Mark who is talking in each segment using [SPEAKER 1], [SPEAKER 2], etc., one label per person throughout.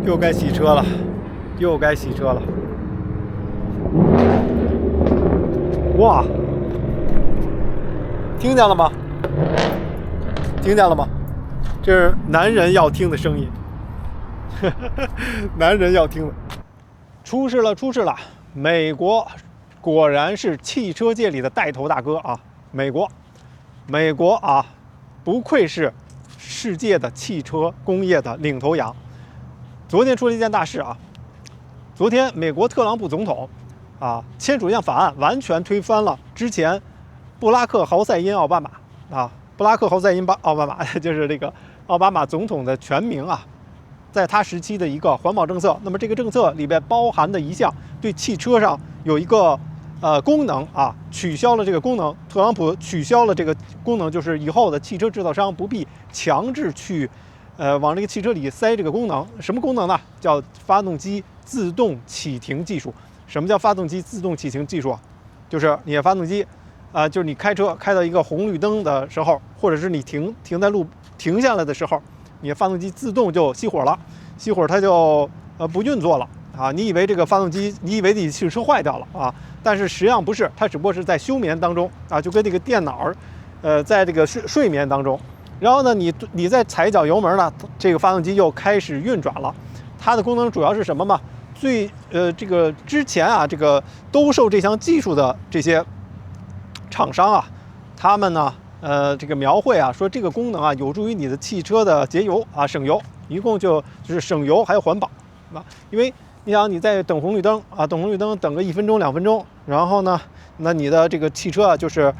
[SPEAKER 1] 又该洗车了，又该洗车了。哇，听见了吗？听见了吗？这是男人要听的声音。男人要听的。出事了，出事了！美国果然是汽车界里的带头大哥啊！美国啊，不愧是世界的汽车工业的领头羊。昨天出了一件大事啊！昨天美国特朗普总统啊签署一项法案，完全推翻了之前布拉克豪塞因奥巴马啊，布拉克豪塞因奥巴马就是这个奥巴马总统的全名啊。在他时期的一个环保政策，那么这个政策里边包含的一项对汽车上有一个功能啊，取消了这个功能。特朗普取消了这个功能，就是以后的汽车制造商不必强制去往这个汽车里塞这个功能。什么功能呢？叫发动机自动启停技术。什么叫发动机自动启停技术啊？就是你的发动机就是你开车开到一个红绿灯的时候，或者是你停在停下来的时候，你的发动机自动就熄火了，熄火它就不运作了啊！你以为这个发动机，你以为你汽车坏掉了啊？但是实际上不是，它只不过是在休眠当中啊，就跟这个电脑在这个睡眠当中。然后呢，你再踩一脚油门呢，这个发动机又开始运转了。它的功能主要是什么嘛？这个之前啊，这个兜售这项技术的这些厂商啊，他们呢。这个描绘啊，说这个功能啊有助于你的汽车的节油啊，省油，一共就是省油还有环保啊。因为你想你在等红绿灯啊，等红绿灯等个1分钟2分钟，然后呢，那你的这个汽车啊就是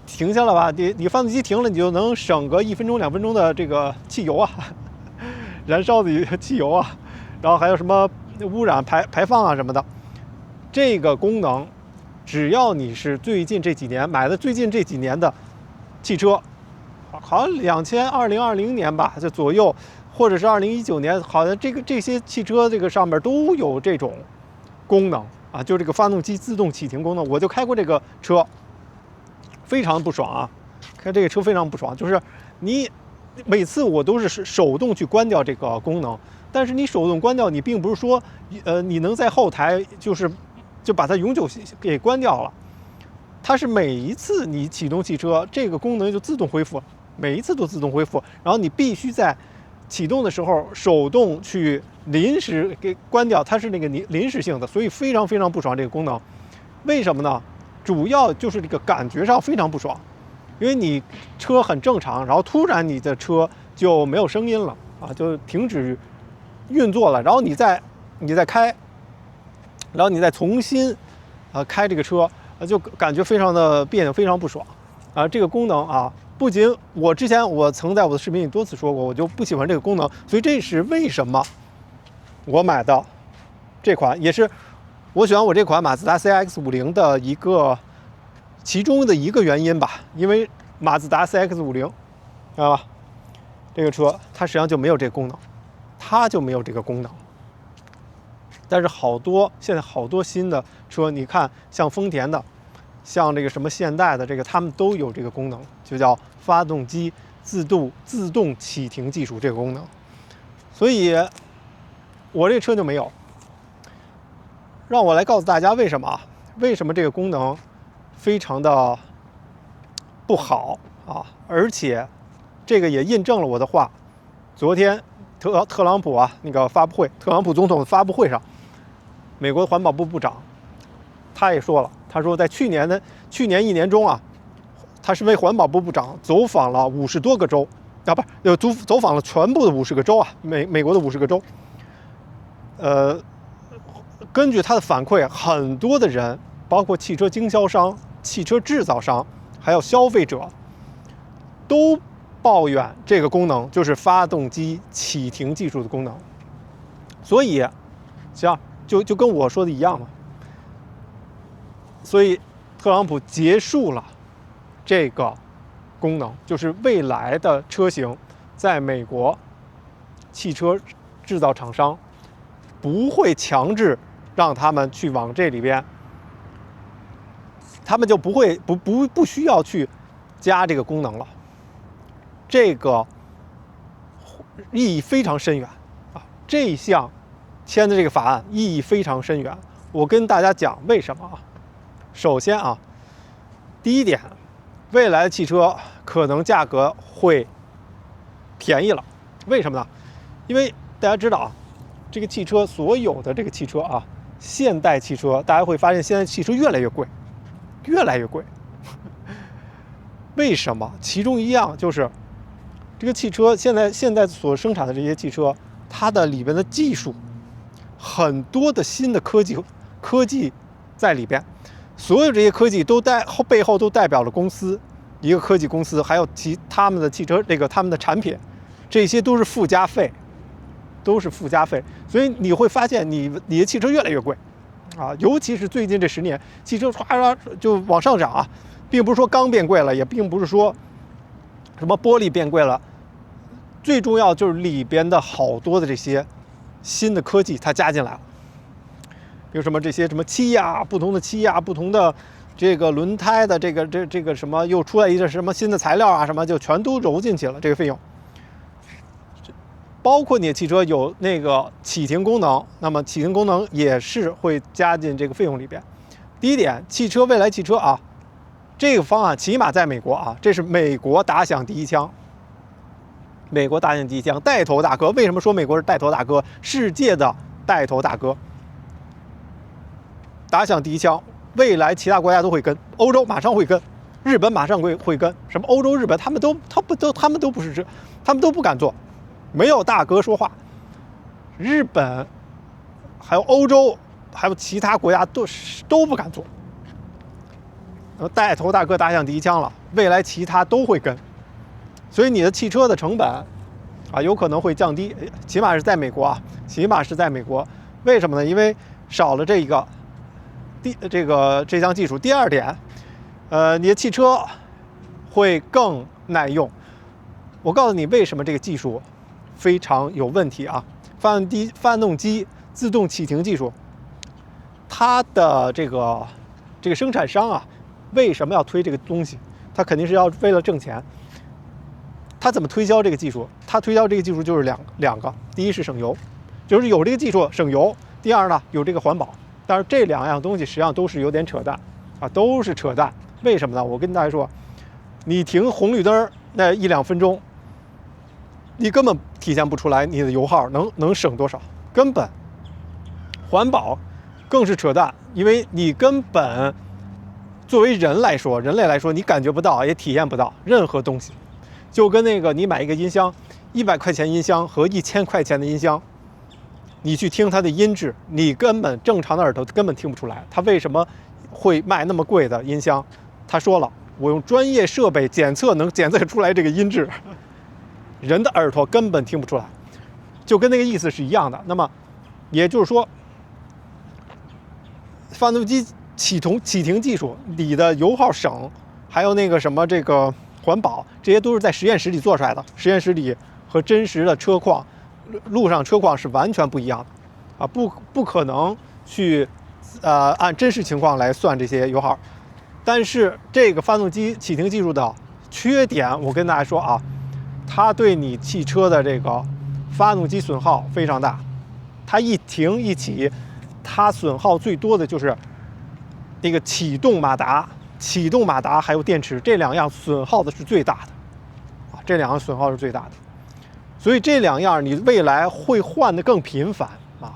[SPEAKER 1] 停下了吧，你发动机停了，你就能省个1分钟2分钟的这个汽油啊，燃烧的汽油啊，然后还有什么污染排放啊什么的，这个功能。只要你是最近这几年买的最近这几年的汽车，好像2020年吧，这左右，或者是2019年，好像这些汽车这个上面都有这种功能啊，就这个发动机自动启停功能。我就开过这个车，非常不爽啊！开这个车非常不爽，就是你每次我都是手动去关掉这个功能，但是你手动关掉，你并不是说你能在后台就把它永久给关掉了，它是每一次你启动汽车，这个功能就自动恢复，每一次都自动恢复，然后你必须在启动的时候手动去临时给关掉，它是那个临时性的，所以非常非常不爽这个功能。为什么呢？主要就是这个感觉上非常不爽，因为你车很正常，然后突然你的车就没有声音了啊，就停止运作了，然后你再开。然后你再重新开这个车，就感觉非常的别扭，非常不爽啊！这个功能啊，不仅我之前我曾在我的视频里多次说过，我就不喜欢这个功能，所以这是为什么我买的这款，也是我喜欢我这款马自达 CX-50的其中的一个原因吧。因为马自达 CX-50，知道吧？这个车它实际上就没有这个功能，它就没有这个功能。但是现在好多新的车，你看像丰田的，像这个什么现代的，这个他们都有这个功能，就叫发动机自动启停技术这个功能。所以我这车就没有。让我来告诉大家为什么这个功能非常的不好啊！而且这个也印证了我的话。昨天特朗普啊那个发布会，特朗普总统的发布会上。美国环保部部长，他也说了，他说在去年1年中啊，他是为环保部部长走访了50多个州，走访了全部的50个州啊，美国的50个州。根据他的反馈，很多的人，包括汽车经销商、汽车制造商，还有消费者，都抱怨这个功能就是发动机启停技术的功能。所以，就跟我说的一样嘛，所以特朗普结束了这个功能，就是未来的车型在美国汽车制造厂商不会强制让他们去往这里边，他们就不需要去加这个功能了，这个意义非常深远啊！这一项签的这个法案意义非常深远。我跟大家讲为什么啊？首先啊，第一点，未来的汽车可能价格会便宜了，为什么呢？因为大家知道啊，这个汽车所有的这个汽车啊，现代汽车，大家会发现现在汽车越来越贵，越来越贵。为什么？其中一样就是这个汽车现在所生产的这些汽车，它的里边的技术很多的新的科技在里边，所有这些科技都背后都代表了公司，一个科技公司，还有他们的汽车他们的产品，这些都是附加费，都是附加费。所以你会发现你的汽车越来越贵啊，尤其是最近这10年，汽车唰就往上涨啊。并不是说钢变贵了，也并不是说什么玻璃变贵了，最重要就是里边的好多的这些新的科技它加进来了，比如什么这些什么漆呀，不同的漆呀，不同的这个轮胎的这个什么又出来一个什么新的材料啊，什么就全都揉进去了，这个费用。包括你的汽车有那个启停功能，那么启停功能也是会加进这个费用里边。第一点，未来汽车啊。这个方案起码在美国啊，这是美国打响第一枪。美国打响第一枪，带头大哥。为什么说美国是带头大哥？世界的带头大哥，打响第一枪，未来其他国家都会跟，欧洲马上会跟，日本马上会跟。什么欧洲、日本，他们都不是这，他们都不敢做，没有大哥说话。日本，还有欧洲，还有其他国家都不敢做。带头大哥打响第一枪了，未来其他都会跟，所以你的汽车的成本啊有可能会降低，起码是在美国啊，起码是在美国。为什么呢？因为少了这项技术。第二点，你的汽车会更耐用。我告诉你为什么这个技术非常有问题啊！发动机自动启停技术，它的这个生产商啊。为什么要推这个东西？他肯定是要为了挣钱。他怎么推销这个技术？他推销这个技术就是两个，第一是省油，就是有这个技术省油；第二呢，有这个环保。但是这两样东西实际上都是有点扯淡啊，都是扯淡。为什么呢？我跟大家说，你停红绿灯那1-2分钟，你根本体现不出来你的油耗能省多少，根本。环保更是扯淡，因为你根本。作为人类来说，你感觉不到，也体验不到任何东西，就跟那个你买一个音箱，100块钱音箱和1000块钱的音箱，你去听它的音质，你根本正常的耳朵根本听不出来。它为什么会卖那么贵的音箱？他说了，我用专业设备能检测出来这个音质，人的耳朵根本听不出来，就跟那个意思是一样的。那么，也就是说，发动机。启停技术，你的油耗省，还有那个什么这个环保，这些都是在实验室里做出来的。实验室里和真实的车况、路上车况是完全不一样的，啊，不可能去按真实情况来算这些油耗。但是这个发动机启停技术的缺点，我跟大家说啊，它对你汽车的这个发动机损耗非常大。它一停一起，它损耗最多的就是那个启动马达还有电池，这两样损耗的是最大的，啊，这两样损耗是最大的。所以这两样你未来会换得更频繁啊，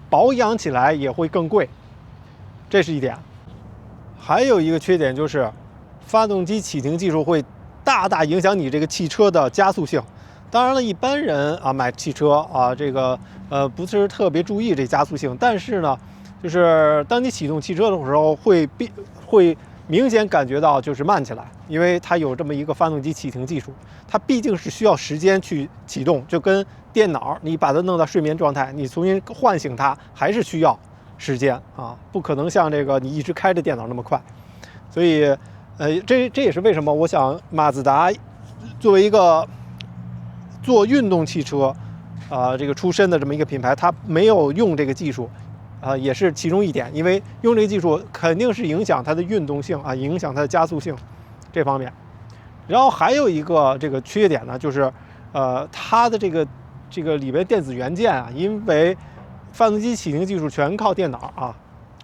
[SPEAKER 1] 保养起来也会更贵，这是一点。还有一个缺点就是，发动机启停技术会大大影响你这个汽车的加速性。当然了，一般人啊买汽车啊，这个不是特别注意这加速性，但是呢，就是当你启动汽车的时候会明显感觉到就是慢起来，因为它有这么一个发动机启停技术，它毕竟是需要时间去启动，就跟电脑你把它弄到睡眠状态，你重新唤醒它还是需要时间啊，不可能像这个你一直开着电脑那么快。所以这也是为什么我想马自达作为一个做运动汽车这个出身的这么一个品牌，它没有用这个技术也是其中一点，因为用这个技术肯定是影响它的运动性啊，影响它的加速性，这方面。然后还有一个这个缺点呢，就是它的这个里边电子元件啊，因为发动机启停技术全靠电脑啊，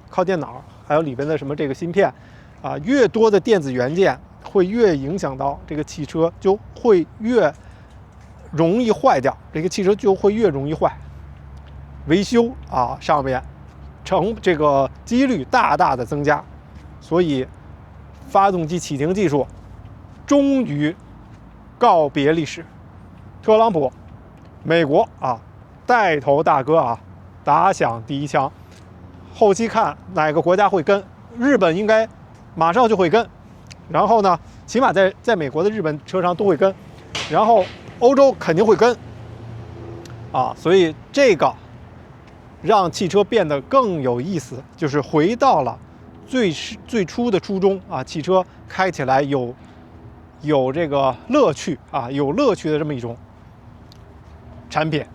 [SPEAKER 1] 靠电脑，还有里边的什么这个芯片啊，越多的电子元件会越影响到这个汽车，就会越容易坏掉，这个汽车就会越容易坏，维修啊上面这个几率大大的增加，所以发动机启停技术终于告别历史。特朗普，美国啊，带头大哥啊，打响第一枪。后期看哪个国家会跟，日本应该马上就会跟，然后呢，起码在美国的日本车商都会跟，然后欧洲肯定会跟，啊，所以这个让汽车变得更有意思，就是回到了最初的初衷啊，汽车开起来有这个乐趣啊，有乐趣的这么一种产品。